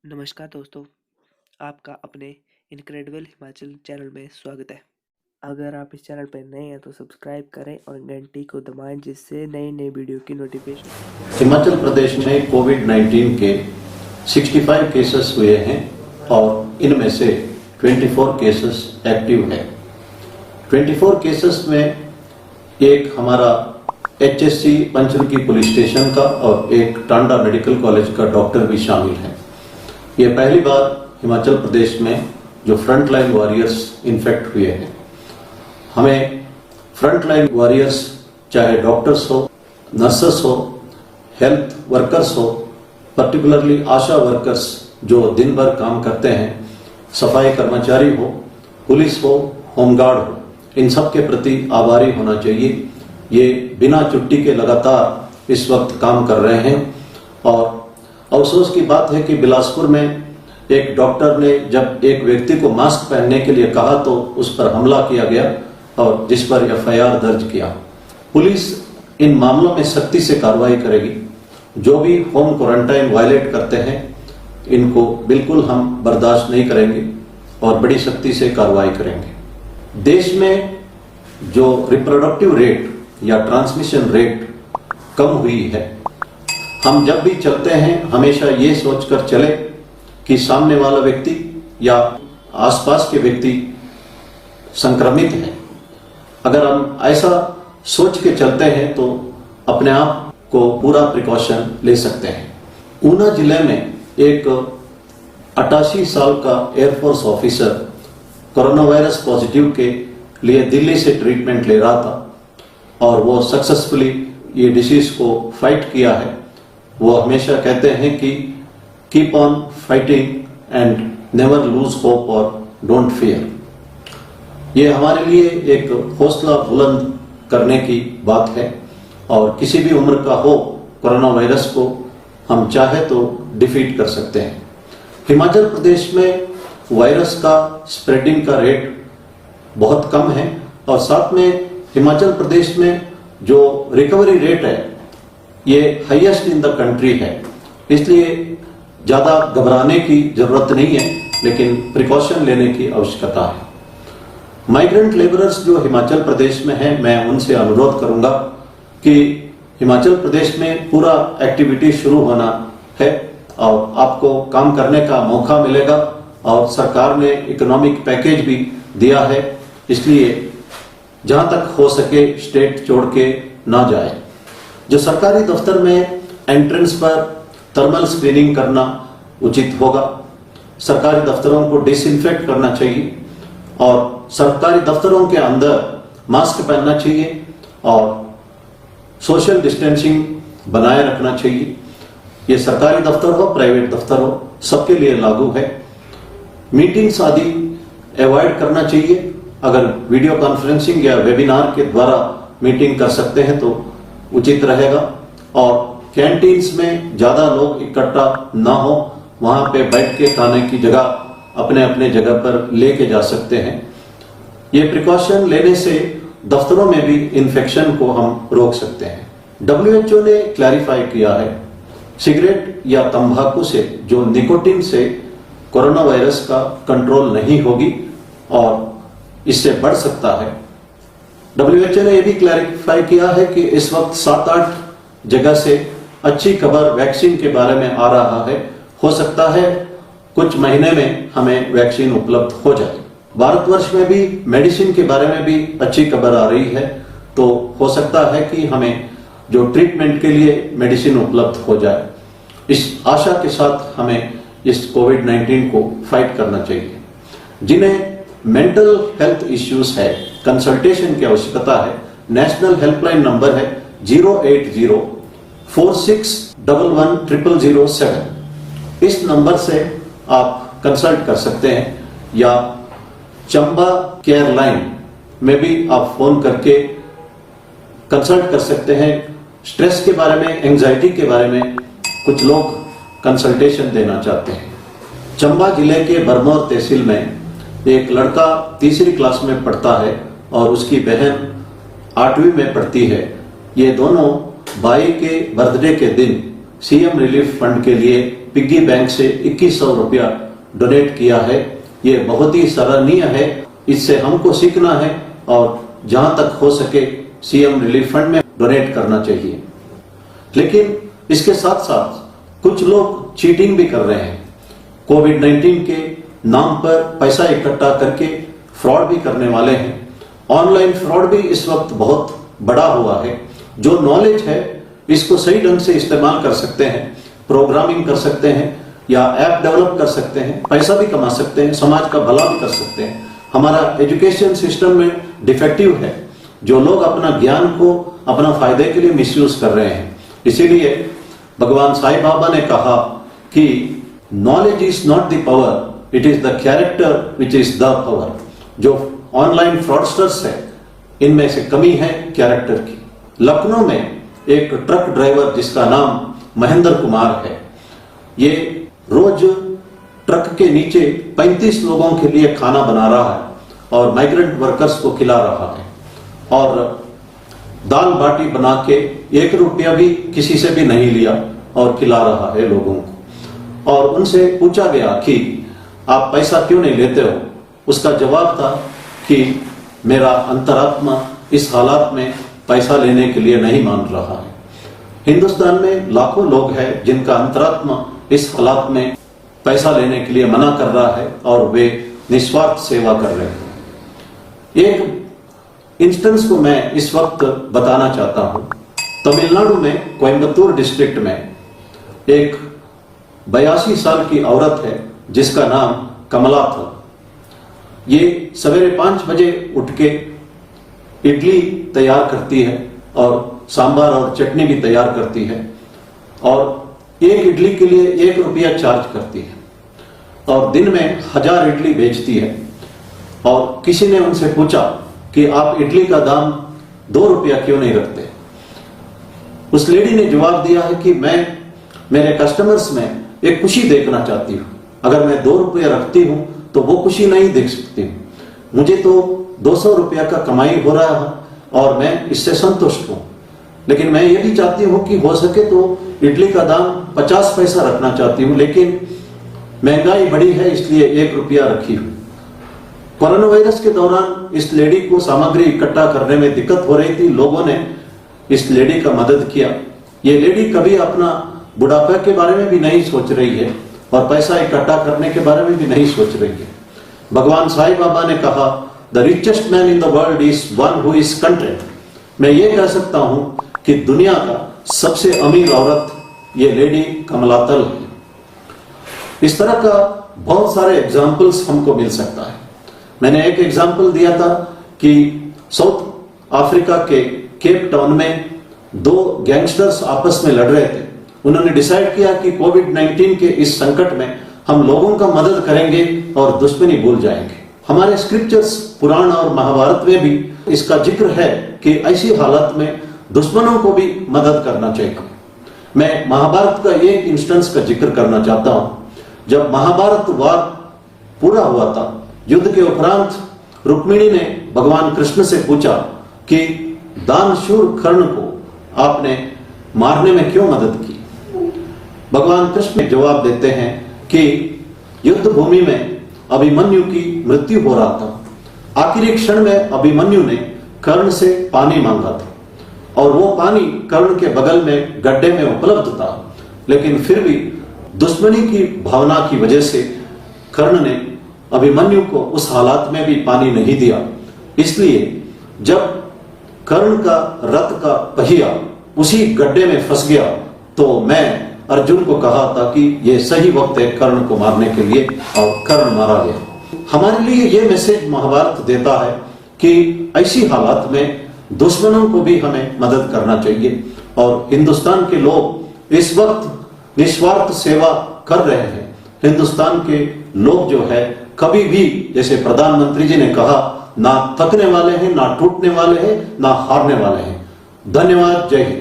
नमस्कार दोस्तों, आपका अपने इनक्रेडिबल हिमाचल चैनल में स्वागत है। अगर आप इस चैनल पर नए हैं तो सब्सक्राइब करें और घंटी को दबाएं जिससे नई नई वीडियो की नोटिफिकेशन। हिमाचल प्रदेश में कोविड-19 के 65 केसेस हुए हैं और इनमें से 24 केसेस एक्टिव है। 24 केसेस में एक हमारा HSC पंचरुखी पुलिस स्टेशन का और एक टांडा मेडिकल कॉलेज का डॉक्टर भी शामिल है। ये पहली बार हिमाचल प्रदेश में जो फ्रंट लाइन वॉरियर्स इन्फेक्ट हुए हैं। हमें फ्रंट लाइन वॉरियर्स चाहे डॉक्टर्स हो, नर्सेस हो, हेल्थ वर्कर्स हो, पर्टिकुलरली आशा वर्कर्स जो दिन भर काम करते हैं, सफाई कर्मचारी हो, पुलिस हो, होमगार्ड हो, इन सब के प्रति आभारी होना चाहिए। ये बिना छुट्टी के लगातार इस वक्त काम कर रहे हैं और अफसोस की बात है कि बिलासपुर में एक डॉक्टर ने जब एक व्यक्ति को मास्क पहनने के लिए कहा तो उस पर हमला किया गया और जिस पर FIR दर्ज किया। पुलिस इन मामलों में सख्ती से कार्रवाई करेगी। जो भी होम क्वारंटाइन वायलेट करते हैं इनको बिल्कुल हम बर्दाश्त नहीं करेंगे और बड़ी सख्ती से कार्रवाई करेंगे। देश में जो रिप्रोडक्टिव रेट या ट्रांसमिशन रेट कम हुई है, हम जब भी चलते हैं हमेशा ये सोचकर चले कि सामने वाला व्यक्ति या आसपास के व्यक्ति संक्रमित है। अगर हम ऐसा सोच के चलते हैं तो अपने आप को पूरा प्रिकॉशन ले सकते हैं। ऊना जिले में एक 88 साल का air force officer corona virus positive के लिए दिल्ली से ट्रीटमेंट ले रहा था और वो सक्सेसफुली ये डिसीज को फाइट किया है। वो हमेशा कहते हैं कि keep on fighting and never lose hope और डोंट फियर। ये हमारे लिए एक हौसला बुलंद करने की बात है और किसी भी उम्र का हो कोरोना वायरस को हम चाहे तो डिफीट कर सकते हैं। हिमाचल प्रदेश में वायरस का स्प्रेडिंग का रेट बहुत कम है और साथ में हिमाचल प्रदेश में जो रिकवरी रेट है ये हाईएस्ट इन द कंट्री है। इसलिए ज्यादा घबराने की जरूरत नहीं है, लेकिन प्रिकॉशन लेने की आवश्यकता है। माइग्रेंट लेबरर्स जो हिमाचल प्रदेश में हैं, मैं उनसे अनुरोध करूंगा कि हिमाचल प्रदेश में पूरा एक्टिविटी शुरू होना है और आपको काम करने का मौका मिलेगा और सरकार ने इकोनॉमिक पैकेज भी दिया है। इसलिए जहां तक हो सके स्टेट छोड़ के ना जाए। जो सरकारी दफ्तर में एंट्रेंस पर थर्मल स्क्रीनिंग करना उचित होगा। सरकारी दफ्तरों को डिसइंफेक्ट करना चाहिए और सरकारी दफ्तरों के अंदर मास्क पहनना चाहिए और सोशल डिस्टेंसिंग बनाए रखना चाहिए। ये सरकारी दफ्तर हो, प्राइवेट दफ्तर हो, सबके लिए लागू है। मीटिंग्स आदि अवॉइड करना चाहिए। अगर वीडियो कॉन्फ्रेंसिंग या वेबिनार के द्वारा मीटिंग कर सकते हैं तो उचित रहेगा और कैंटीन्स में ज्यादा लोग इकट्ठा ना हो, वहां पे बैठ के खाने की जगह अपने अपने जगह पर लेके जा सकते हैं। ये प्रिकॉशन लेने से दफ्तरों में भी इन्फेक्शन को हम रोक सकते हैं। WHO ने क्लैरिफाई किया है सिगरेट या तंबाकू से जो निकोटिन से कोरोना वायरस का कंट्रोल नहीं होगी और इससे बढ़ सकता है। WHO ने यह भी क्लैरिफाई किया है कि इस वक्त 7-8 जगह से अच्छी खबर वैक्सीन के बारे में आ रहा है। हो सकता है कुछ महीने में हमें वैक्सीन उपलब्ध हो जाए। भारतवर्ष में भी मेडिसिन के बारे में भी अच्छी खबर आ रही है, तो हो सकता है कि हमें जो ट्रीटमेंट के लिए मेडिसिन उपलब्ध हो जाए। इस आशा के साथ हमें इस कोविड-19 को फाइट करना चाहिए। जिन्हें मेंटल हेल्थ इश्यूज है, कंसल्टेशन की आवश्यकता है, नेशनल हेल्पलाइन नंबर है 08046110007। इस नंबर से आप कंसल्ट कर सकते हैं या चंबा केयर लाइन में भी आप फोन करके कंसल्ट कर सकते हैं। स्ट्रेस के बारे में, एंजाइटी के बारे में कुछ लोग कंसल्टेशन देना चाहते हैं। चंबा जिले के बरमौर तहसील में एक लड़का 3री क्लास में पढ़ता है और उसकी बहन 8वीं में पढ़ती है। ये दोनों भाई के बर्थडे के दिन CM रिलीफ फंड के लिए पिग्गी बैंक से 2100 रुपया डोनेट किया है। ये बहुत ही सराहनीय है, इससे हमको सीखना है और जहां तक हो सके सीएम रिलीफ फंड में डोनेट करना चाहिए। लेकिन इसके साथ साथ कुछ लोग चीटिंग भी कर रहे हैं। कोविड-19 के नाम पर पैसा इकट्ठा करके फ्रॉड भी करने वाले हैं। ऑनलाइन फ्रॉड भी इस वक्त बहुत बड़ा हुआ है। जो नॉलेज है इसको सही ढंग से इस्तेमाल कर सकते हैं, प्रोग्रामिंग कर सकते हैं या ऐप डेवलप कर सकते हैं, पैसा भी कमा सकते हैं, समाज का भला भी कर सकते हैं। हमारा एजुकेशन सिस्टम में डिफेक्टिव है। जो लोग अपना ज्ञान को अपना फायदे के लिए मिसयूज कर रहे हैं। इसीलिए भगवान साईं बाबा ने कहा कि knowledge is not the power, it is the character which is the power. जो ऑनलाइन फ्रॉडस्टर्स है इनमें से कमी है कैरेक्टर की। लखनऊ में एक ट्रक ड्राइवर जिसका नाम महेंद्र कुमार है, ये रोज ट्रक के नीचे 35 लोगों के लिए खाना बना रहा है और माइग्रेंट वर्कर्स को खिला रहा है और दाल बाटी बना के 1 रुपया भी किसी से भी नहीं लिया और खिला रहा है लोगों को। और उनसे पूछा गया कि आप पैसा क्यों नहीं लेते हो? उसका जवाब था कि मेरा अंतरात्मा इस हालात में पैसा लेने के लिए नहीं मान रहा है। हिंदुस्तान में लाखों लोग हैं जिनका अंतरात्मा इस हालात में पैसा लेने के लिए मना कर रहा है और वे निस्वार्थ सेवा कर रहे हैं। एक इंस्टेंस को मैं इस वक्त बताना चाहता हूं। तमिलनाडु में कोयम्बतूर डिस्ट्रिक्ट में एक 82 साल की औरत है जिसका नाम कमला था। ये सवेरे 5 बजे उठ के इडली तैयार करती है और सांभर और चटनी भी तैयार करती है और एक इडली के लिए 1 रुपया चार्ज करती है और दिन में 1000 इडली बेचती है। और किसी ने उनसे पूछा कि आप इडली का दाम 2 रुपया क्यों नहीं रखते? उस लेडी ने जवाब दिया है कि मैं मेरे कस्टमर्स में एक खुशी देखना चाहती हूं। अगर मैं 2 रुपया रखती हूं तो वो खुशी नहीं देख सकती हूं। मुझे तो 200 रुपया का कमाई हो रहा है और मैं इससे संतुष्ट हूं, लेकिन मैं ये भी चाहती हूं कि हो सके तो इडली का दाम 50 पैसा रखना चाहती हूं, लेकिन महंगाई बढ़ी है इसलिए 1 रुपया रखी हूं। कोरोना वायरस के दौरान इस लेडी को सामग्री इकट्ठा करने में दिक्कत हो रही थी। लोगों ने इस लेडी का मदद किया। ये लेडी कभी अपना बुढ़ापे के बारे में भी नहीं सोच रही है और पैसा इकट्ठा करने के बारे में भी नहीं सोच रही है। भगवान साईं बाबा ने कहा, the richest man in the world is one who is content. मैं ये कह सकता हूं कि दुनिया का सबसे अमीर औरत ये लेडी कमलातल है। इस तरह का बहुत सारे एग्जाम्पल्स हमको मिल सकता है। मैंने एक एग्जाम्पल दिया था कि साउथ अफ्रीका के केप टाउन में 2 गैंगस्टर्स आपस में लड़ रहे थे। उन्होंने डिसाइड किया कि कोविड-19 के इस संकट में हम लोगों का मदद करेंगे और दुश्मनी भूल जाएंगे। हमारे स्क्रिप्चर्स पुराण और महाभारत में भी इसका जिक्र है कि ऐसी हालत में दुश्मनों को भी मदद करना चाहिए। मैं महाभारत का एक इंस्टेंस का जिक्र करना चाहता हूं। जब महाभारत वार पूरा हुआ था, युद्ध के उपरांत रुक्मिणी ने भगवान कृष्ण से पूछा कि दानशूर कर्ण को आपने मारने में क्यों मदद की? भगवान कृष्ण जवाब देते हैं कि युद्ध भूमि में अभिमन्यु की मृत्यु हो रहा था। आखिरी क्षण में अभिमन्यु ने कर्ण से पानी मांगा था और वो पानी कर्ण के बगल में गड्ढे में उपलब्ध था, लेकिन फिर भी दुश्मनी की भावना की वजह से कर्ण ने अभिमन्यु को उस हालात में भी पानी नहीं दिया। इसलिए जब कर्ण का रथ का पहिया उसी गड्ढे में फंस गया तो मैं अर्जुन को कहा था कि यह सही वक्त है कर्ण को मारने के लिए, और कर्ण मारा गया। हमारे लिए यह मैसेज महाभारत देता है कि ऐसी हालात में दुश्मनों को भी हमें मदद करना चाहिए। और हिंदुस्तान के लोग इस वक्त निस्वार्थ सेवा कर रहे हैं। हिंदुस्तान के लोग जो है कभी भी, जैसे प्रधानमंत्री जी ने कहा, ना थकने वाले हैं, ना टूटने वाले हैं, ना हारने वाले हैं। धन्यवाद। जय हिंद।